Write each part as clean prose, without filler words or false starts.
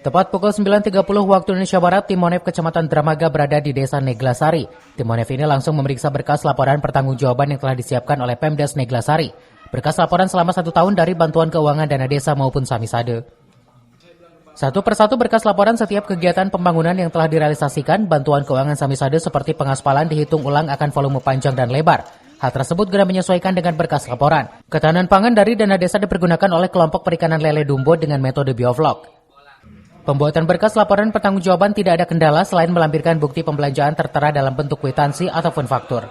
Tepat pukul 9.30 waktu Indonesia Barat, tim Monef Kecamatan Dramaga berada di Desa Neglasari. Tim Monef ini langsung memeriksa berkas laporan pertanggungjawaban yang telah disiapkan oleh Pemdes Neglasari. Berkas laporan selama 1 tahun dari bantuan keuangan dana desa maupun Samisade. Satu persatu berkas laporan setiap kegiatan pembangunan yang telah direalisasikan, bantuan keuangan Samisade seperti pengaspalan dihitung ulang akan volume panjang dan lebar. Hal tersebut guna menyesuaikan dengan berkas laporan. Ketahanan pangan dari dana desa dipergunakan oleh kelompok perikanan lele Dumbo dengan metode bioflok. Pembuatan berkas laporan pertanggungjawaban tidak ada kendala selain melampirkan bukti pembelanjaan tertera dalam bentuk kwitansi ataupun faktur.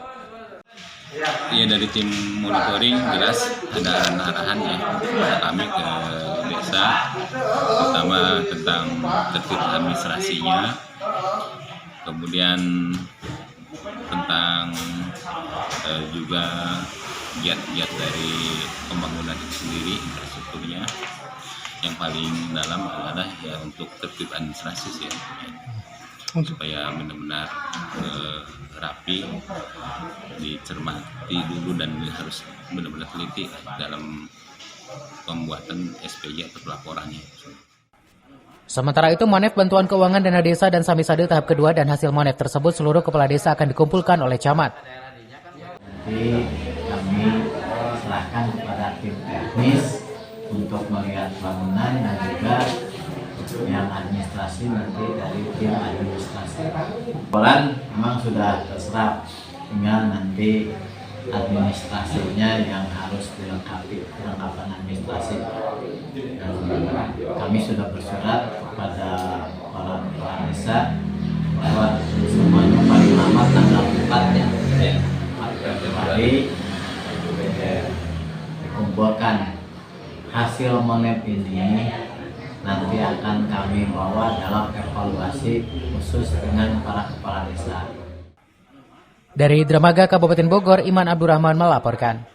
Ya, dari tim monitoring jelas ada arahan ya kami ke desa, terutama tentang tertib administrasinya, kemudian tentang juga giat-giat dari pembangunan itu sendiri, infrastrukturnya. Yang paling dalam adalah ya untuk tertib administrasi sih ya. Supaya benar-benar rapi, dicermati dulu dan harus benar-benar teliti dalam pembuatan SPJ atau pelaporannya. Sementara itu, Monef bantuan keuangan dana desa dan Samisade tahap kedua dan hasil Monef tersebut seluruh kepala desa akan dikumpulkan oleh camat. Nanti kami serahkan kepada tim teknis untuk melihat bangunan dan juga yang administrasi nanti dari tim administrasi. Laporan memang sudah terserap, tinggal nanti administrasinya yang harus dilengkapi, perlengkapan administrasi. Dan kami sudah bersurat kepada para kepala desa bahwa semuanya paling lama tanggal 4 ya, 4 Februari dikumpulkan. Hasil Monef ini nanti akan kami bawa dalam evaluasi khusus dengan para kepala desa. Dari Dramaga, Kabupaten Bogor, Iman Abdurrahman melaporkan.